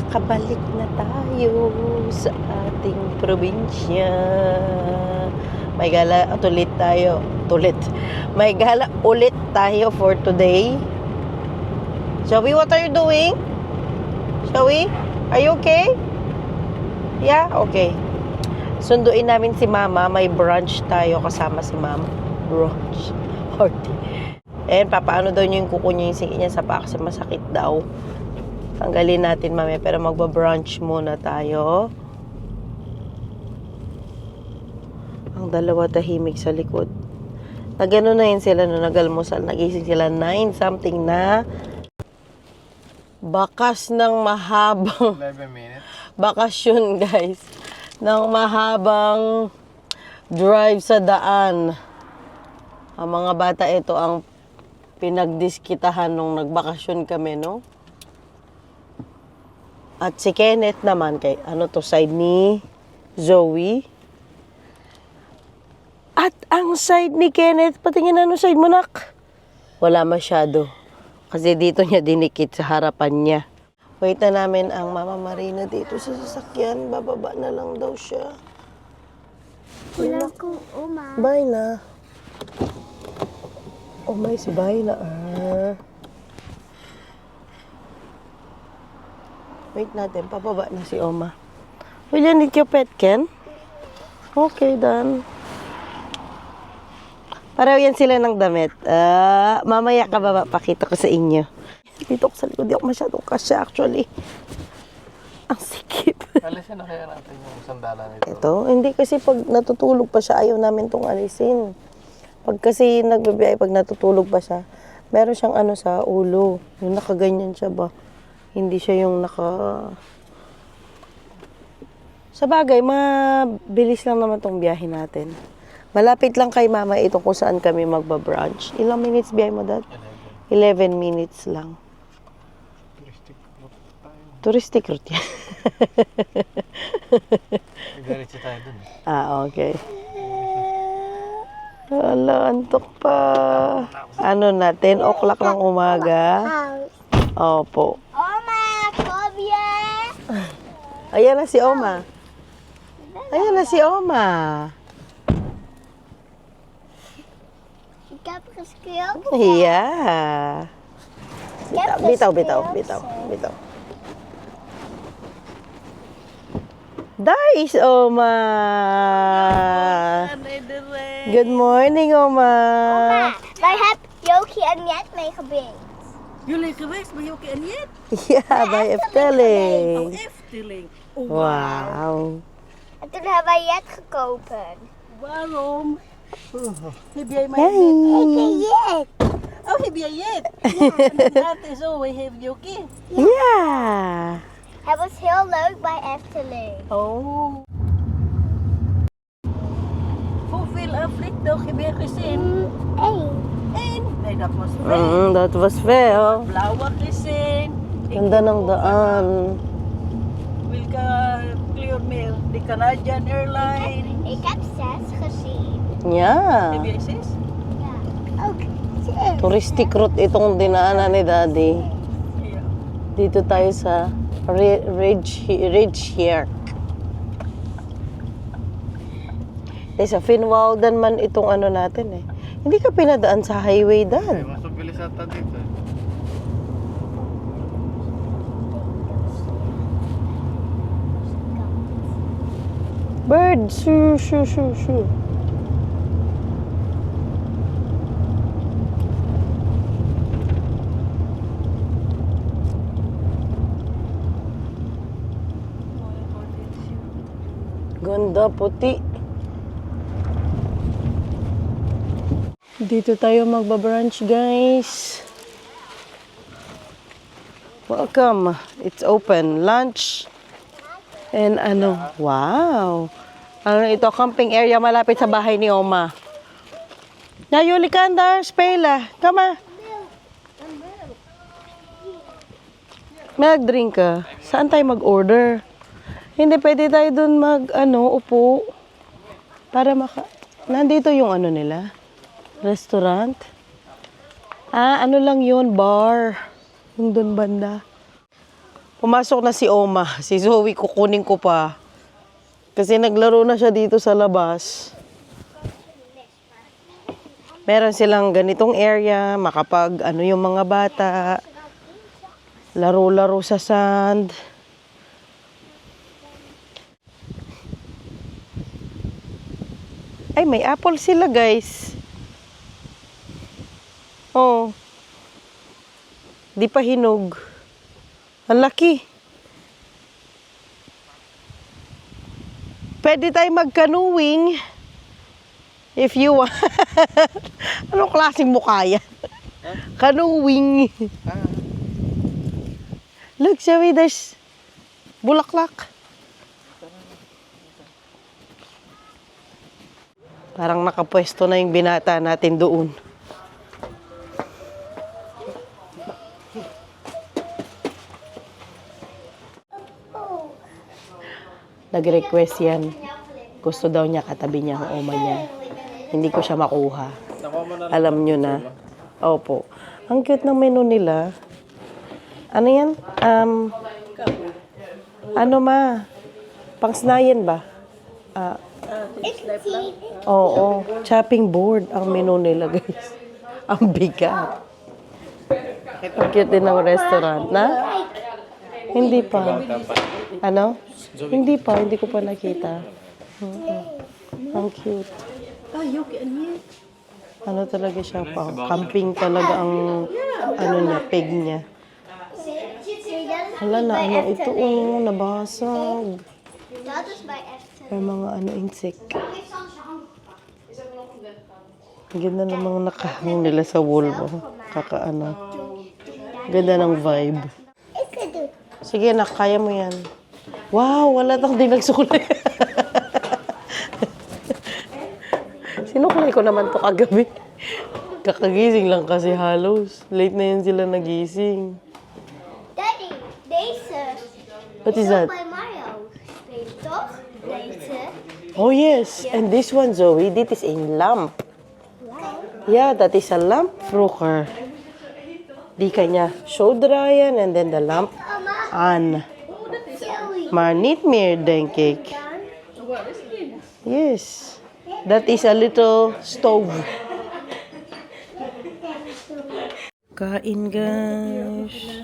Nakabalik na tayo sa ating probinsya. May gala at ulit tayo. May gala ulit tayo for today. Zoe, what are you doing? Zoe, are you okay? Yeah? Okay. Sunduin namin si Mama. May brunch tayo kasama si Mama. Brunch. And papaano daw niyo yung kuko niya, yung singi niya sa paa kasi masakit daw. Tanggalin natin mamaya, pero magba-brunch muna tayo. Ang dalawa tahimik sa likod. Nagano na yun sila no, nagalmusal. Nagising sila 9 something na. Bakas ng mahabang 11 minutes. bakasyon, guys. Ng mahabang drive sa daan. Ang mga bata, ito ang pinagdiskitahan nung nagbakasyon kami, no? At si Kenneth naman, kay ano to, side ni Zoe. At ang side ni Kenneth, patingin ano side mo, nak? Wala masyado. Kasi dito niya dinikit sa harapan niya. Wait na namin ang Mama Marina dito sa sasakyan. Bababa na lang daw siya. Wala ko, Oma. Bye na. Oh, may si Bye na Wait natin, papaba na si Oma. Will you need your pet, Ken? Okay, done. Pareho yan sila ng damit. Mamaya ka baba, pakita ko sa inyo. Dito ko sa likod, di ako masyadong kasya actually. Ang sikip. Alisin na kaya natin yung sandala nito. Ito, hindi kasi pag natutulog pa siya, ayaw namin tong alisin. Pag kasi nagbibiyay, pag natutulog pa siya, meron siyang ano sa ulo. Yung nakaganyan siya ba? Hindi siya yung Sa bagay, mabilis lang naman tong biyahe natin. Malapit lang kay Mama ito kung saan kami magba-brunch. Ilang minutes biyahe mo, Dad? 11 minutes lang. Touristic Touristic route route tayo. yan. Diretso tayo dun. Okay. Wala, antok pa. Ano na, 10 o'clock ng umaga. Opo. Oma, Kobia! Ayan na si Oma. Ayan na si Oma. Ik heb geschreeuwd. Yeah. Bitaw. Dais, Oma. Good morning, Oma. Wij hebben Jokie en Jet meegebracht. Jullie geweest bij Jokie en Jet? Yeah, bij Efteling. Efteling. Wow. En toen hebben wij Jet gekopen. Waarom? Heb jij mij Hey. Jet? Jet! Oh, heb jij Jet? Ja, inderdaad. Zo, we hebben Jokie. Yeah. Het was heel leuk bij Efteling. Oh. Hoeveel vliegtuig heb je gezien? Eén. Eén. Nee, dat was twee. Dat was veel. Blauwe gezien. Ganda ng daan. Welke kleur meer? De Canadian Airlines. Ik heb 6 gezien. Yeah. Heb jij 6? Ja, ook 6. Touristic route itong dinaanan ni Daddy. Ja. Dito tayo sa Ridge here. Sa Finwalden man itong ano natin eh. Hindi ka pinadaan sa highway, Dad. Mas mabilis ata dito. Bird, shoo. Ganda, puti. Dito tayo magba-brunch, guys. Welcome. It's open. Lunch. And ano, wow. Ano ito, camping area malapit sa bahay ni Oma. Nayuli ka, Andar, Spela. Kama. Mag-drink ka. Saan tayo mag-order? Hindi, pwede tayo dun upo. Para nandito yung ano nila. Restaurant. Ano lang yun, bar. Yung dun banda. Pumasok na si Oma. Si Zoe, kukunin ko pa. Kasi naglaro na siya dito sa labas. Meron silang ganitong area, makapag ano yung mga bata. Laro-laro sa sand. Ay, may apple sila, guys. Oh. Di pa hinog. Ang laki. Pwede tayo mag-canoeing. If you want. Anong klaseng mukha yan? Canoeing. Look, Zoe, there's bulaklak. Parang nakapwesto na yung binata natin doon. Nag-request yan. Gusto daw niya katabi niya ang oma niya. Hindi ko siya makuha. Alam nyo na. Opo. Ang cute ng menu nila. Ano yan? Ano ma? Pangsnayan ba? Oo. Chopping board ang menu nila, guys. Ang bigat. Ang cute din ng restaurant, na? Hindi pa. Ano? Hindi pa. Hindi ko pa nakita. Ang cute. Ano talaga siya pa? Camping talaga ang ano niya, peg niya. Hala na, ano ito? Oh, nabasag. May mga ano, insect. Ang ganda ng mga nakahang nila sa wall mo. Kakaano. Ganda ng vibe. Sige na, kaya mo yan. Wow, wala tang di nagsukulay. Sinukulay ko naman to kagabi. Kakagising lang kasi halos. Late na yan sila nagising. Daddy, deze. What is that? Bij Mario. Weet je toch? Deze. Oh yes, and this one, Zoe, this is a lamp. Yeah, that is a lamp broker. Di kanya show dryan and then the lamp on. Maar niet meer, denk ik. Yes. That is a little stove. Kain, guys.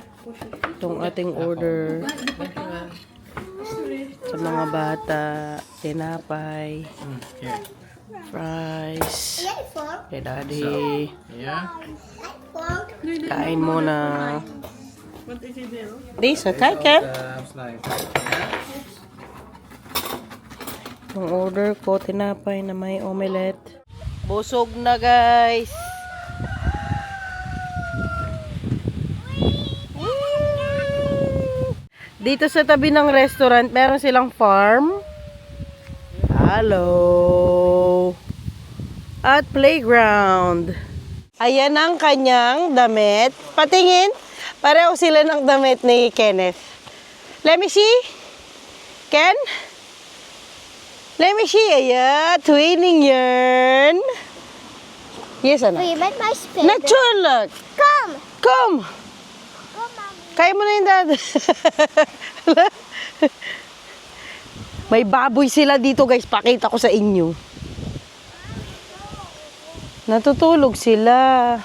Itong ating order. Sa mga bata, tinapay, fries, kay daddy. Yeah. Kain muna. This, kain ka? Ang order ko, tinapay na may omelette. Busog na, guys. Dito sa tabi ng restaurant, meron silang farm. Hello. At playground. Ayan ang kanyang damit. Patingin. Pareho sila ng damit ni Kenneth. Let me see. Ken? Let me see. Ayan. Twinning yarn. Yes, Wil anak. je met mij spelen? Natuurlijk. Kom. Kom. Kom, mami. Kaya mo na yung dad. May baboy sila dito, guys. Pakita ko sa inyo. Natutulog sila.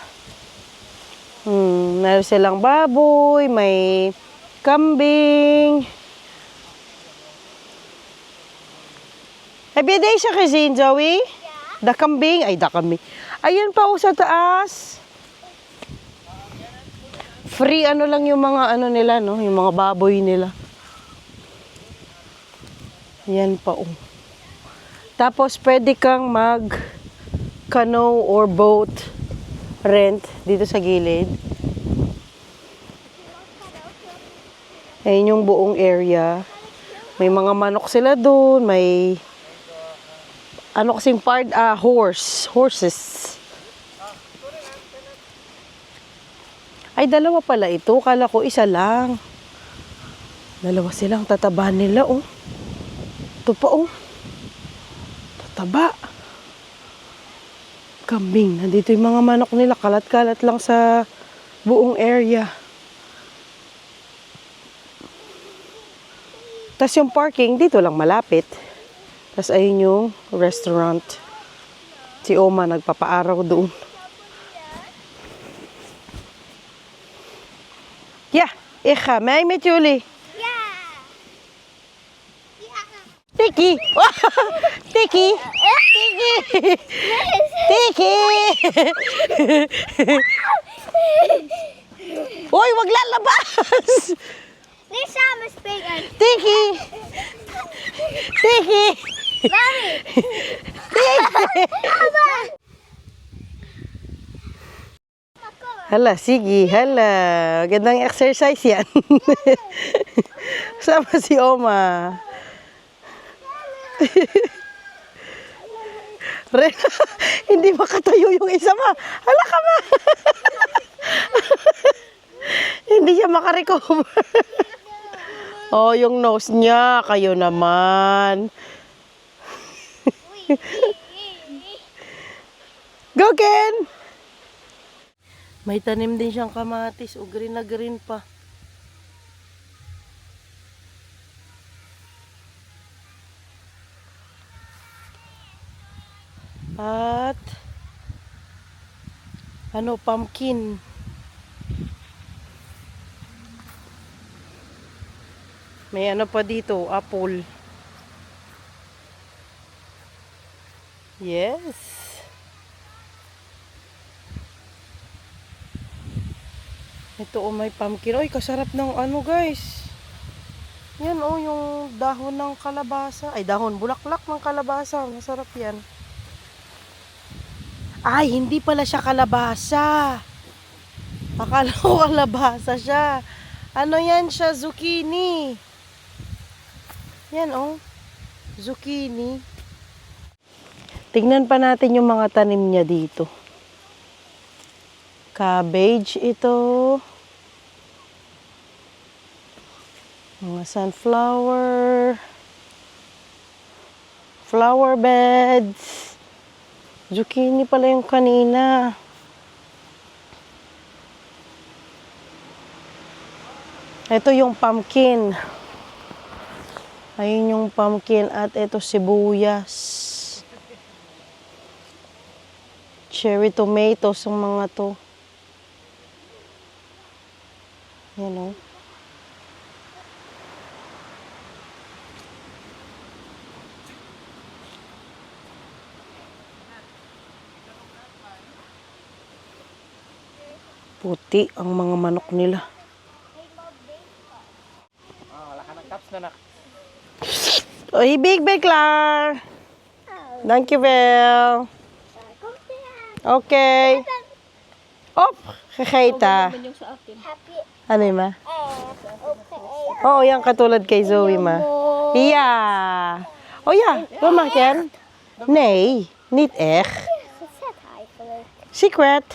Meron silang baboy, may kambing. Heb je deze gezien, Zoe? Da kambing? Ay, da kambing. Ayun pa sa taas. Free ano lang yung mga ano nila, no? Yung mga baboy nila. Yan pa, oh. Tapos, pwede kang canoe or boat rent dito sa gilid. Ayun yung buong area. May mga manok sila doon. May ano kasing part, horses. Ay, dalawa pala ito. Kala ko isa lang. Dalawa silang tataba nila, oh. Ito pa, oh. Tataba. Kambing. Nandito yung mga manok nila. Kalat-kalat lang sa buong area. Tapos yung parking, dito lang malapit. Tapos ayun yung restaurant. Si Oma nagpapaaraw doon. Yeah, ik ga mee met jullie. Yeah. Yeah. Tiki! Tiki! Tiki! Tiki! Uy, wag lalabas! Niet samen springen. Tiki! Tiki! Mami. Hala, sige, hala. Gandang exercise yan. Sama si Oma. Hindi makatayo yung isa ma. Hala ka ma. Hindi siya makarecover. Oh, yung nose niya. Kayo naman. Go, Ken! May tanim din siyang kamatis. O, green na green pa. At pumpkin. May pa dito, apple. Yes. Ito may pumpkin. Oy, kasarap ng guys. Yan yung dahon ng kalabasa. Ay, bulaklak ng kalabasa. Masarap yan. Ay, hindi pala siya kalabasa. Akala ko kalabasa siya. Yan siya? Zucchini. Yan zucchini. Tignan pa natin yung mga tanim niya dito. Cabbage ito. Mga sunflower. Flower beds. Zucchini pala yung kanina. Ito yung pumpkin. Ayun yung pumpkin at ito sibuyas. Cherry tomatoes yung mga to. Yan puti ang mga manok nila. Wala ka ng cups na nak. Oy, big lang. Thank you, Belle. Okay. Op, kakita. Happy. Ano yun, ma? Okay. Oo, yan katulad kay Zoe, ma. Yeah. Oh, ja. Wat mag je? Nee, niet echt. Gezet eigenlijk. Secret.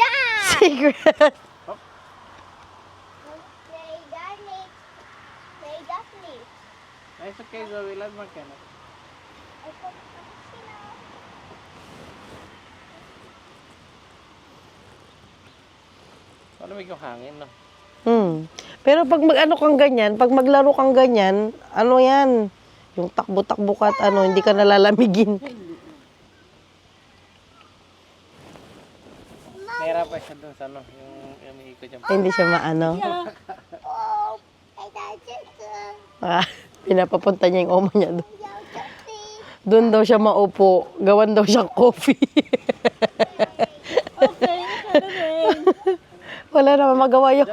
Daar! Secret. Nee, daar niet. Nee, dat niet. Is okay, Zoe. Laat maar kennen. Ik kom cappuccino. Malamig yung hangin, no? Pero pag pag maglaro kang ganyan, yan? Yung takbo-takbo ka at hindi ka nalalamigin. Nahirapan pa siya dun sa yung umiikot dyan. Hindi siya maano. Oh, kijk daar zitten. Pinapapunta niya yung oma niya doon. Jouw toppie. Doon daw siya maupo. Gawan daw siyang coffee. Okay, ano rin. Wala naman magawa yung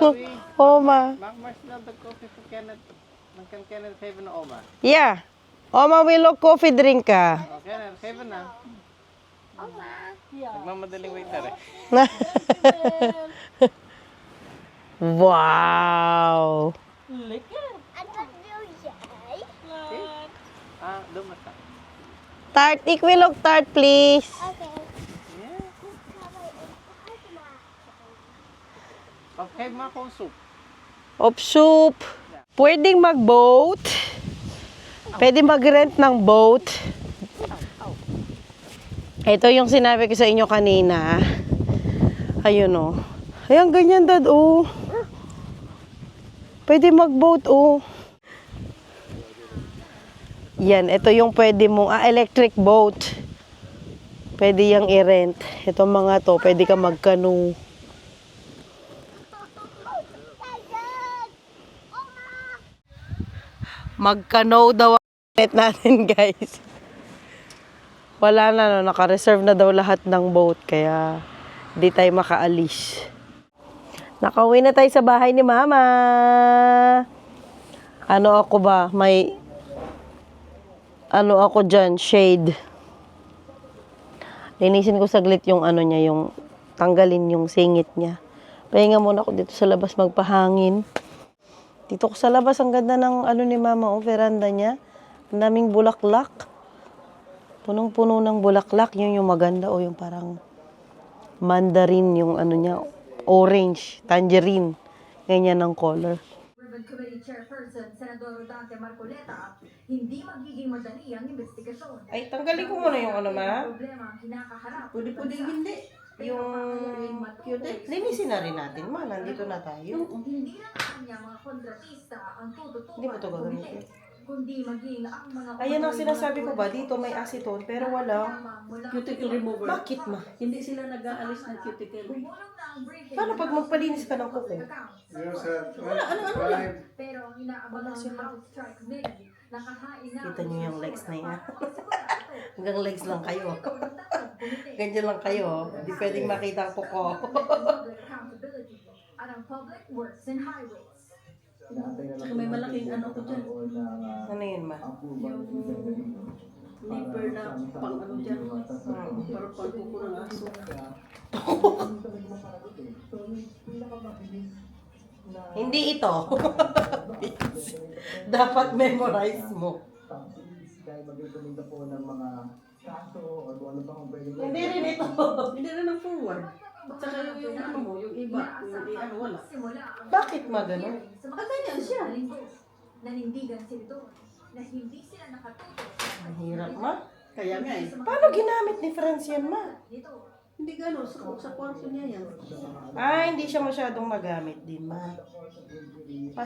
oma. Maak maar snel de koffie voor Kenneth. Dan kan Kenneth geven naar oma. Yeah. Oma wil ook koffie drinken. Oh, Kenneth, geven na. Oma. Nagmamadaling waiter eh. Wow. Lekker. En wat wil jij? Ah, doe maar dat. Tart. Ik wil ook tart, please. Oké. Yeah. Gaan wij het uitmaken? Of geef maar gewoon soep. Op soep. Pwedeng mag-boat. Pwede mag-rent ng boat. Ito yung sinabi ko sa inyo kanina. Ayun Ayan, ganyan dad Pwede mag-boat Yan, ito yung pwede mong, electric boat. Pwede yang i-rent. Ito mga to, pwede ka mag-canoe. Mag-canoe daw ang rent natin, guys. Wala na, no, naka-reserve na daw lahat ng boat, kaya di tayo makaalis. Nakauwi na tayo sa bahay ni Mama. Ano ako ba? May ano ako dyan, shade. Linisin ko saglit yung ano niya, yung tanggalin yung singit niya. Pahinga muna ako dito sa labas magpahangin. Dito ko sa labas, ang ganda ng ano ni Mama, veranda niya. Ang daming bulaklak. Punong-puno ng bulaklak. Yun yung maganda o yung parang mandarin yung ano niya, orange, tangerine. Ganyan ang color. Urban Committee Chairperson Senador Dante Marcoleta, hindi magiging madali ang investigasyon. Ay, tanggalin ko muna yung ano, Ma. Problema ang kinakaharap. Pwede hindi. Yung cutex. Linisin na rin natin, Ma. Nandito na tayo. Hindi lang ang kanya mga kontratista ang tututukan. Hindi mo ito gagamitin. Kundi maging ang mga... Ayan ang sinasabi ko ba, dito may acetone, pero wala. Cuticle remover. Bakit, Ma? Hindi sila nag-aalis ng cuticle. Paano pag magpalinis ka ng kuko? Pero ang inaabangan ng House Strike Committee, nakahain na... Kita niyo yung legs na yan. Hanggang legs lang kayo. Ganyan lang kayo. Hindi pwedeng makita ang kuko. At ang Public Works and Highways. Saka may malaking ano ko dyan. Ano yun, Ma? Yung nipper na pang ano dyan. Para pang kuko ng aso. Hindi ito. Dapat memorize mo. Hindi rin ito. Hindi na ng forward. Saka yung ano mo, yung iba, yung ano wala. Bakit ma ganun? Ganyan siya. Nanindigan sila doon na hindi sila nakatutok. Ang hirap, Ma. Kaya nga eh. Paano ginamit ni Franz yan, Ma? Hindi gano'n, sa kwarto niya yan. Hindi siya masyadong magamit din, Ma.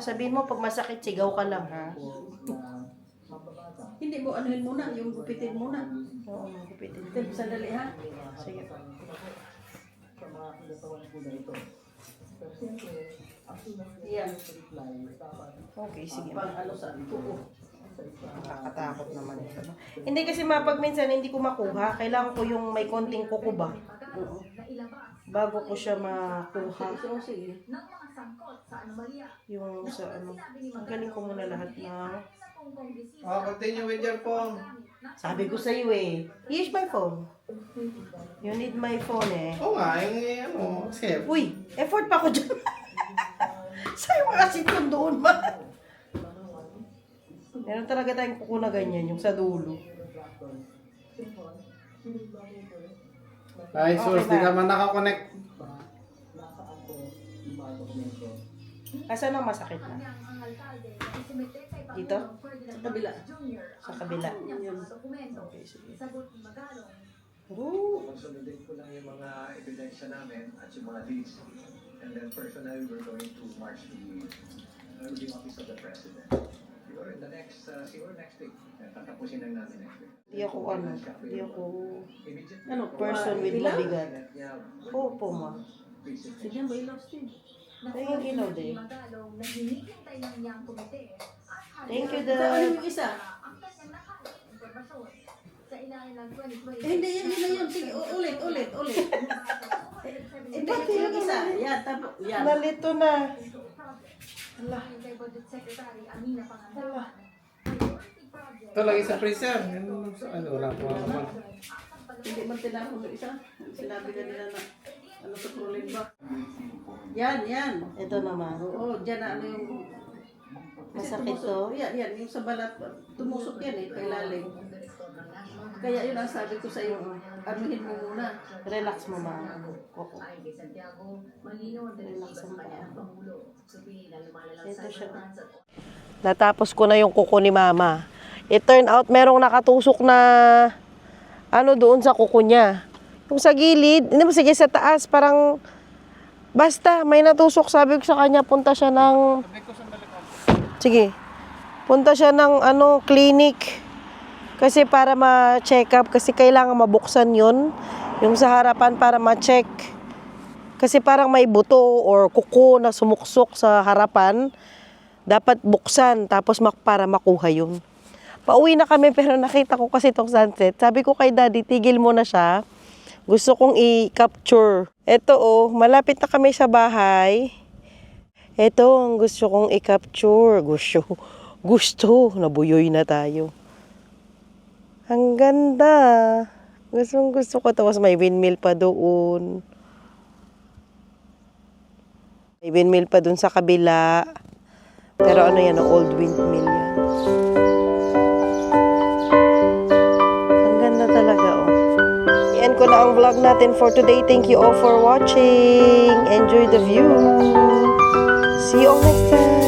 Sabihin mo, pag masakit, sigaw ka lang, ha? Hindi mo anuhin muna, yung gupitin muna. Oo, magupitin. Sandali ha. Sige. Yan. Okay, sige. Pang ano sa kuko. Nakakatakot naman ito. No? Hindi kasi mapag minsan hindi ko makuha. Kailangan ko yung may konting kuko ba? Oo. Bago ko siya makuha. So, sige. ng mga sangkot sa anomalya. Yung sa ano. Ang galing ko muna lahat na. Continue with your phone. Sabi ko sa iyo eh. Here's my phone. You need my phone eh. Oo nga, yung ano, safe. Uy, effort pa ko dyan. Sa'yo mga sityon doon ba? Meron talaga tayong kuko na ganyan, yung sa dulo. Ay, sus, di ka man nakakonect. Asan ang masakit na? Dito? Sa kabila. Sa kabila. Okay, sige. Sagot ni Magalong. Consolidate ko lang yung mga ebidensya namin at yung mga leads. And then personally, we're going to march to the office of the President. Siguro in the next, siguro next week. Tatapusin lang namin next week. Di ako di ako Ano, person with ilaw? mabigat. Opo, ma. Sige mo, ilaw Steve. Ay, yung ilaw din. Magalong na hinihintay lang niyang komite. Thank you, Sa ano Dad. yung isa? Ang kanyang nakain impormasyon sa ilalim ng 2020. Hindi, yun na yun. Sige, ulit. Hindi, yung isa. Yan, tapos, yan. Nalito na. Kay Budget Secretary Amina Pangandaman. Priority project. Ito lagi sa freezer. Ano, wala po naman. Hindi man tinapon yung isa. Sinabi ka nila na ano sa crawling ba? Yan. Ito naman. Oo, dyan na ano yung... Masakit tumusok. to? Yan, yung sa balat. Tumusok yan eh, kailalim. Kaya yun ang sabi ko sa iyo, anuhin mo muna. Relax mo, ma. Koko. Ayon kay Santiago, malinaw ang Relax direksyon mo sa kanya pa. ng Pangulo. Sabihin na lumalalang Ito siya. cybercrimes at Natapos ko na yung kuko ni Mama. It turned out merong nakatusok na ano doon sa kuko niya. Yung sa gilid, hindi mo sige sa taas, parang basta may natusok. Sabi ko sa kanya, punta siya ng sige. Punta siya ng clinic. Kasi para ma-check up, kasi kailangan mabuksan yun. Yung sa harapan para ma-check. Kasi parang may buto or kuko na sumuksok sa harapan. Dapat buksan, tapos para makuha yun. Pauwi na kami, pero nakita ko kasi itong sunset. Sabi ko kay Daddy, tigil mo na siya. Gusto kong i-capture. Ito malapit na kami sa bahay. Ito ang gusto kong i-capture. Gusto. Nabuyoy na tayo. Ang ganda. Gusto ko. Tapos may windmill pa doon. May windmill pa doon sa kabila. Pero ano yan, old windmill yan. Ang ganda talaga, I-end ko na ang vlog natin for today. Thank you all for watching. Enjoy the view. See you all next time.